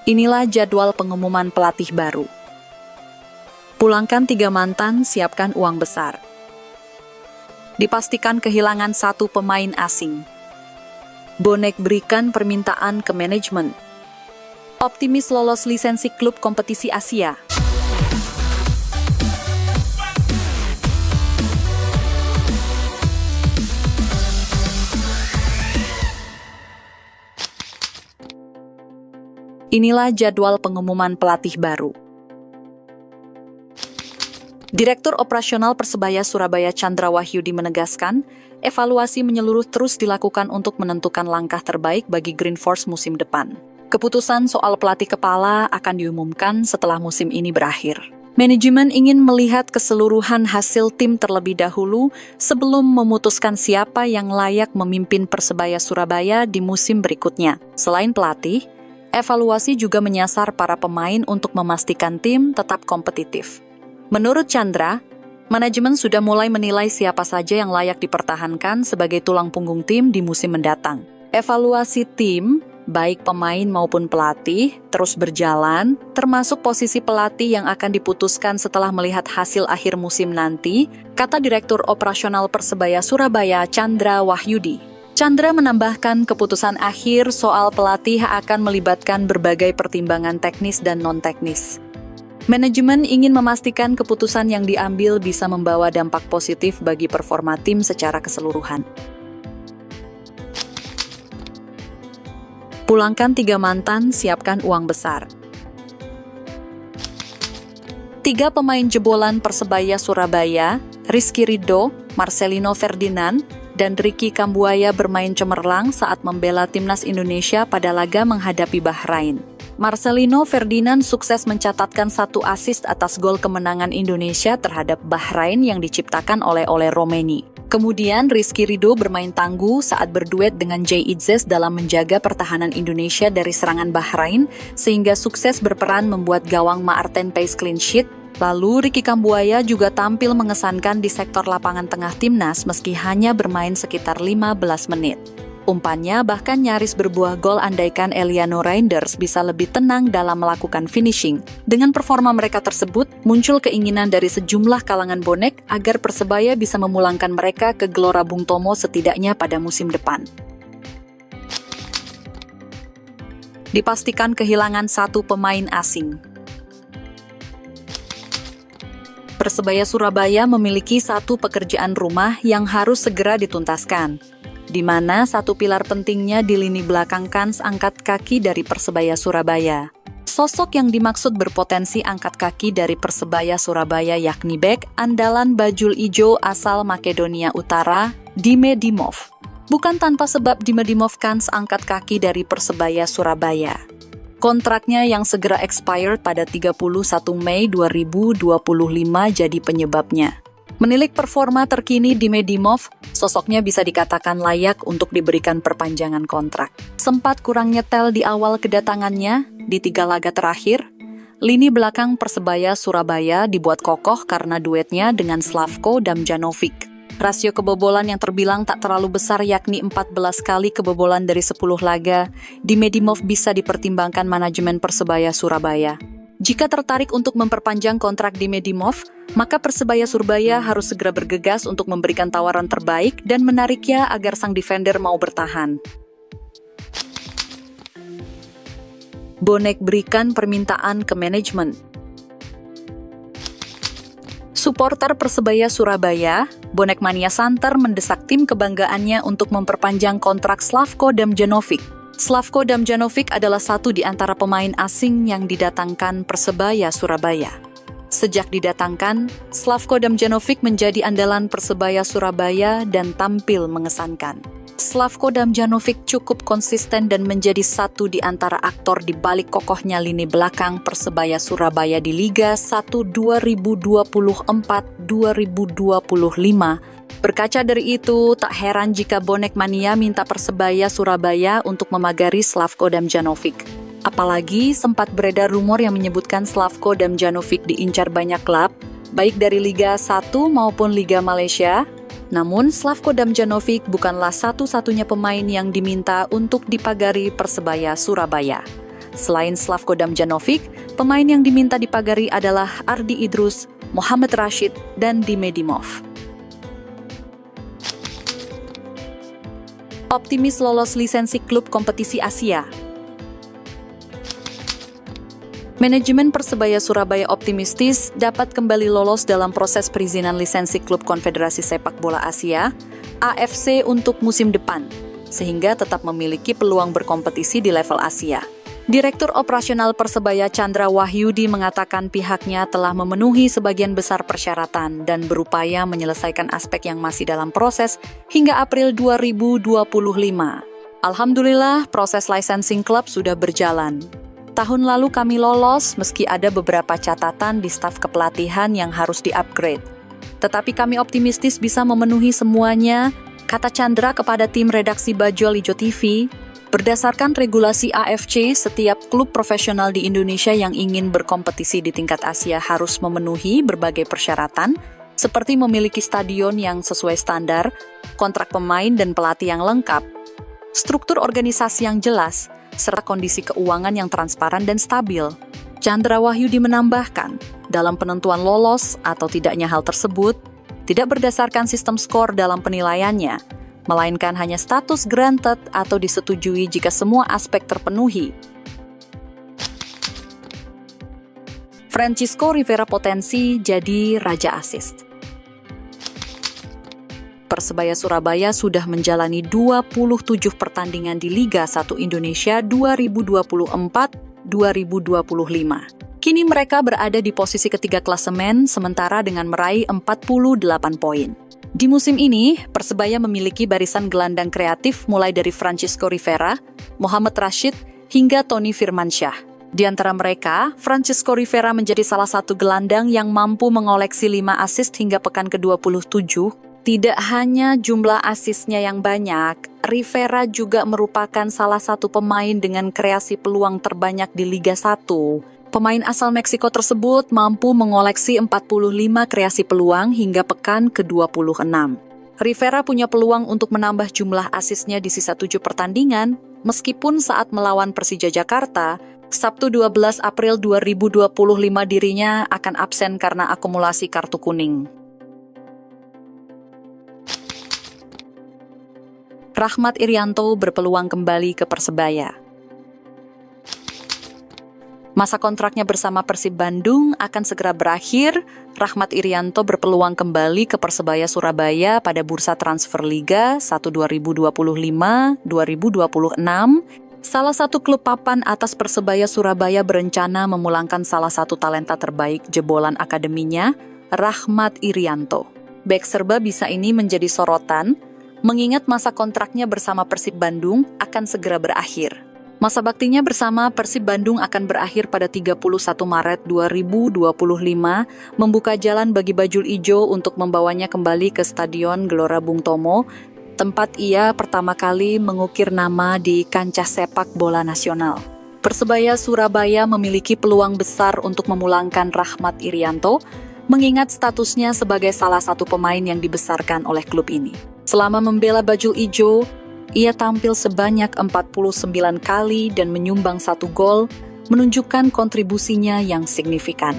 Inilah jadwal pengumuman pelatih baru. Pulangkan 3 mantan, siapkan uang besar. Dipastikan kehilangan 1 pemain asing. Bonek berikan permintaan ke manajemen. Optimis lolos lisensi klub kompetisi Asia. Inilah jadwal pengumuman pelatih baru. Direktur Operasional Persebaya Surabaya Chandra Wahyudi menegaskan, evaluasi menyeluruh terus dilakukan untuk menentukan langkah terbaik bagi Green Force musim depan. Keputusan soal pelatih kepala akan diumumkan setelah musim ini berakhir. Manajemen ingin melihat keseluruhan hasil tim terlebih dahulu sebelum memutuskan siapa yang layak memimpin Persebaya Surabaya di musim berikutnya. Selain pelatih, evaluasi juga menyasar para pemain untuk memastikan tim tetap kompetitif. Menurut Chandra, manajemen sudah mulai menilai siapa saja yang layak dipertahankan sebagai tulang punggung tim di musim mendatang. Evaluasi tim, baik pemain maupun pelatih, terus berjalan, termasuk posisi pelatih yang akan diputuskan setelah melihat hasil akhir musim nanti, kata Direktur Operasional Persebaya Surabaya Chandra Wahyudi. Chandra menambahkan keputusan akhir soal pelatih akan melibatkan berbagai pertimbangan teknis dan non-teknis. Manajemen ingin memastikan keputusan yang diambil bisa membawa dampak positif bagi performa tim secara keseluruhan. Pulangkan 3 mantan, siapkan uang besar. 3 pemain jebolan Persebaya Surabaya, Rizky Ridho, Marcelino Ferdinand, dan Ricky Kambuaya bermain cemerlang saat membela timnas Indonesia pada laga menghadapi Bahrain. Marcelino Ferdinand sukses mencatatkan 1 assist atas gol kemenangan Indonesia terhadap Bahrain yang diciptakan oleh Romeni. Kemudian Rizky Ridho bermain tangguh saat berduet dengan Jay Itzes dalam menjaga pertahanan Indonesia dari serangan Bahrain, sehingga sukses berperan membuat gawang Maarten Paes clean sheet. Lalu Ricky Kambuaya juga tampil mengesankan di sektor lapangan tengah timnas meski hanya bermain sekitar 15 menit. Umpannya bahkan nyaris berbuah gol andaikan Eliano Reinders bisa lebih tenang dalam melakukan finishing. Dengan performa mereka tersebut, muncul keinginan dari sejumlah kalangan bonek agar Persebaya bisa memulangkan mereka ke Gelora Bung Tomo setidaknya pada musim depan. Dipastikan kehilangan 1 pemain asing. Persebaya Surabaya memiliki 1 pekerjaan rumah yang harus segera dituntaskan, di mana 1 pilar pentingnya di lini belakang kans angkat kaki dari Persebaya Surabaya. Sosok yang dimaksud berpotensi angkat kaki dari Persebaya Surabaya yakni bek andalan bajul ijo asal Makedonia Utara, Dime Dimov. Bukan tanpa sebab Dime Dimov kans angkat kaki dari Persebaya Surabaya. Kontraknya yang segera expired pada 31 Mei 2025 jadi penyebabnya. Menilik performa terkini Dime Dimov, sosoknya bisa dikatakan layak untuk diberikan perpanjangan kontrak. Sempat kurang nyetel di awal kedatangannya, di 3 laga terakhir, lini belakang Persebaya Surabaya dibuat kokoh karena duetnya dengan Slavko Damjanovic. Rasio kebobolan yang terbilang tak terlalu besar yakni 14 kali kebobolan dari 10 laga, Dime Dimov bisa dipertimbangkan manajemen Persebaya Surabaya. Jika tertarik untuk memperpanjang kontrak Dime Dimov, maka Persebaya Surabaya harus segera bergegas untuk memberikan tawaran terbaik dan menariknya agar sang defender mau bertahan. Bonek berikan permintaan ke manajemen. Suporter Persebaya Surabaya, Bonek Mania Santer mendesak tim kebanggaannya untuk memperpanjang kontrak Slavko Damjanovic. Slavko Damjanovic adalah 1 di antara pemain asing yang didatangkan Persebaya Surabaya. Sejak didatangkan, Slavko Damjanovic menjadi andalan Persebaya Surabaya dan tampil mengesankan. Slavko Damjanovic cukup konsisten dan menjadi 1 di antara aktor di balik kokohnya lini belakang Persebaya Surabaya di Liga 1 2024-2025. Berkaca dari itu, tak heran jika Bonek Mania minta Persebaya Surabaya untuk memagari Slavko Damjanovic. Apalagi sempat beredar rumor yang menyebutkan Slavko Damjanovic diincar banyak klub, baik dari Liga 1 maupun Liga Malaysia. Namun, Slavko Damjanovic bukanlah satu-satunya pemain yang diminta untuk dipagari Persebaya Surabaya. Selain Slavko Damjanovic, pemain yang diminta dipagari adalah Ardi Idrus, Mohamed Rashid, dan Dime Dimov. Optimis lolos lisensi klub kompetisi Asia. Manajemen Persebaya Surabaya optimistis dapat kembali lolos dalam proses perizinan lisensi klub Konfederasi Sepak Bola Asia, AFC untuk musim depan, sehingga tetap memiliki peluang berkompetisi di level Asia. Direktur Operasional Persebaya Chandra Wahyudi mengatakan pihaknya telah memenuhi sebagian besar persyaratan dan berupaya menyelesaikan aspek yang masih dalam proses hingga April 2025. Alhamdulillah, proses licensing klub sudah berjalan. Tahun lalu kami lolos meski ada beberapa catatan di staf kepelatihan yang harus di-upgrade. Tetapi kami optimistis bisa memenuhi semuanya, kata Chandra kepada tim redaksi Bajul Ijo TV. Berdasarkan regulasi AFC, setiap klub profesional di Indonesia yang ingin berkompetisi di tingkat Asia harus memenuhi berbagai persyaratan, seperti memiliki stadion yang sesuai standar, kontrak pemain dan pelatih yang lengkap, struktur organisasi yang jelas, serta kondisi keuangan yang transparan dan stabil. Chandra Wahyudi menambahkan, dalam penentuan lolos atau tidaknya hal tersebut, tidak berdasarkan sistem skor dalam penilaiannya, melainkan hanya status granted atau disetujui jika semua aspek terpenuhi. Francisco Rivera potensi jadi raja assist. Persebaya Surabaya sudah menjalani 27 pertandingan di Liga 1 Indonesia 2024-2025. Kini mereka berada di posisi ketiga klasemen, sementara dengan meraih 48 poin. Di musim ini, Persebaya memiliki barisan gelandang kreatif mulai dari Francisco Rivera, Mohamed Rashid, hingga Tony Firmansyah. Di antara mereka, Francisco Rivera menjadi salah satu gelandang yang mampu mengoleksi 5 assist hingga pekan ke-27. Tidak hanya jumlah asisnya yang banyak, Rivera juga merupakan salah satu pemain dengan kreasi peluang terbanyak di Liga 1. Pemain asal Meksiko tersebut mampu mengoleksi 45 kreasi peluang hingga pekan ke-26. Rivera punya peluang untuk menambah jumlah asisnya di sisa 7 pertandingan, meskipun saat melawan Persija Jakarta, Sabtu 12 April 2025 dirinya akan absen karena akumulasi kartu kuning. Rahmat Irianto berpeluang kembali ke Persebaya. Masa kontraknya bersama Persib Bandung akan segera berakhir. Rahmat Irianto berpeluang kembali ke Persebaya Surabaya pada bursa transfer Liga 1 2025-2026. Salah satu klub papan atas Persebaya Surabaya berencana memulangkan salah satu talenta terbaik jebolan akademinya, Rahmat Irianto. Bek serba bisa ini menjadi sorotan, mengingat masa kontraknya bersama Persib Bandung akan segera berakhir. Masa baktinya bersama Persib Bandung akan berakhir pada 31 Maret 2025, membuka jalan bagi Bajul Ijo untuk membawanya kembali ke Stadion Gelora Bung Tomo, tempat ia pertama kali mengukir nama di kancah sepak bola nasional. Persebaya Surabaya memiliki peluang besar untuk memulangkan Rahmat Irianto, mengingat statusnya sebagai salah satu pemain yang dibesarkan oleh klub ini. Selama membela Bajul Ijo, ia tampil sebanyak 49 kali dan menyumbang 1 gol, menunjukkan kontribusinya yang signifikan.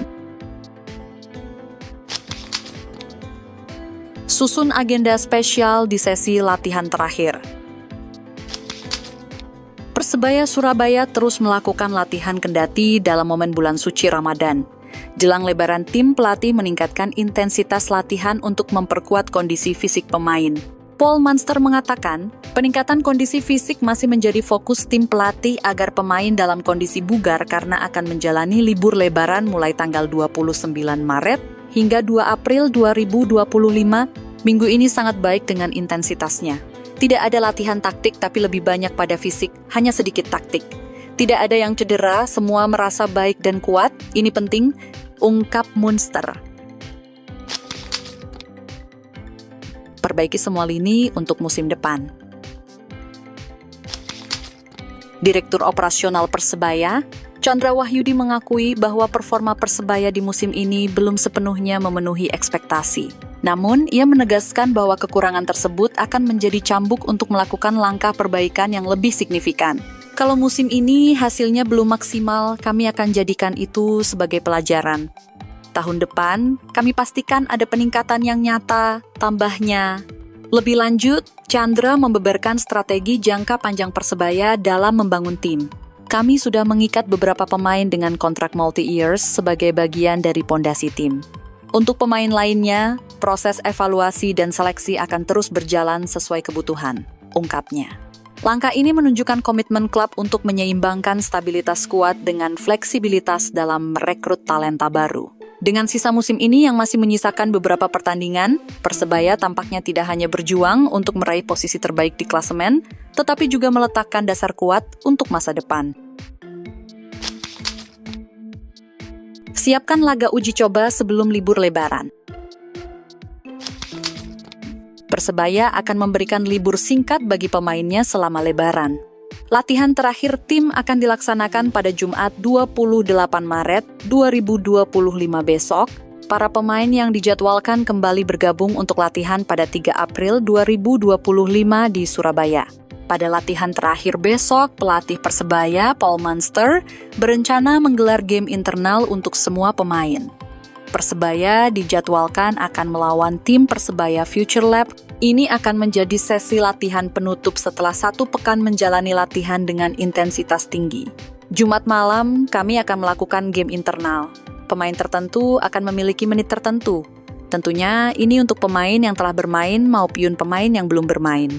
Susun agenda spesial di sesi latihan terakhir. Persebaya Surabaya terus melakukan latihan kendati dalam momen bulan suci Ramadan. Jelang lebaran, tim pelatih meningkatkan intensitas latihan untuk memperkuat kondisi fisik pemain. Paul Munster mengatakan, peningkatan kondisi fisik masih menjadi fokus tim pelatih agar pemain dalam kondisi bugar karena akan menjalani libur lebaran mulai tanggal 29 Maret hingga 2 April 2025. Minggu ini sangat baik dengan intensitasnya. Tidak ada latihan taktik tapi lebih banyak pada fisik, hanya sedikit taktik. Tidak ada yang cedera, semua merasa baik dan kuat, ini penting, ungkap Munster. Perbaiki semua lini untuk musim depan. Direktur Operasional Persebaya, Chandra Wahyudi mengakui bahwa performa Persebaya di musim ini belum sepenuhnya memenuhi ekspektasi. Namun, ia menegaskan bahwa kekurangan tersebut akan menjadi cambuk untuk melakukan langkah perbaikan yang lebih signifikan. Kalau musim ini hasilnya belum maksimal, kami akan jadikan itu sebagai pelajaran. Tahun depan, kami pastikan ada peningkatan yang nyata, tambahnya. Lebih lanjut, Chandra membeberkan strategi jangka panjang Persebaya dalam membangun tim. Kami sudah mengikat beberapa pemain dengan kontrak multi-years sebagai bagian dari pondasi tim. Untuk pemain lainnya, proses evaluasi dan seleksi akan terus berjalan sesuai kebutuhan, ungkapnya. Langkah ini menunjukkan komitmen klub untuk menyeimbangkan stabilitas skuad dengan fleksibilitas dalam merekrut talenta baru. Dengan sisa musim ini yang masih menyisakan beberapa pertandingan, Persebaya tampaknya tidak hanya berjuang untuk meraih posisi terbaik di klasemen, tetapi juga meletakkan dasar kuat untuk masa depan. Siapkan laga uji coba sebelum libur Lebaran. Persebaya akan memberikan libur singkat bagi pemainnya selama Lebaran. Latihan terakhir tim akan dilaksanakan pada Jumat 28 Maret 2025 besok. Para pemain yang dijadwalkan kembali bergabung untuk latihan pada 3 April 2025 di Surabaya. Pada latihan terakhir besok, pelatih Persebaya, Paul Munster, berencana menggelar game internal untuk semua pemain. Persebaya dijadwalkan akan melawan tim Persebaya Future Lab. Ini akan menjadi sesi latihan penutup setelah 1 pekan menjalani latihan dengan intensitas tinggi. Jumat malam, kami akan melakukan game internal. Pemain tertentu akan memiliki menit tertentu. Tentunya ini untuk pemain yang telah bermain maupun pemain yang belum bermain.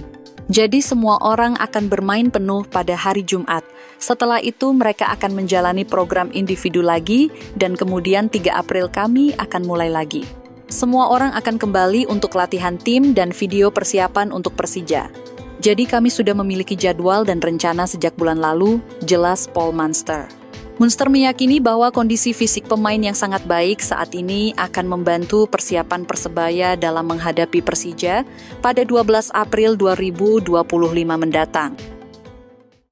Jadi semua orang akan bermain penuh pada hari Jumat. Setelah itu mereka akan menjalani program individu lagi dan kemudian 3 April kami akan mulai lagi. Semua orang akan kembali untuk latihan tim dan video persiapan untuk Persija. Jadi kami sudah memiliki jadwal dan rencana sejak bulan lalu, jelas Paul Munster. Munster meyakini bahwa kondisi fisik pemain yang sangat baik saat ini akan membantu persiapan Persebaya dalam menghadapi Persija pada 12 April 2025 mendatang.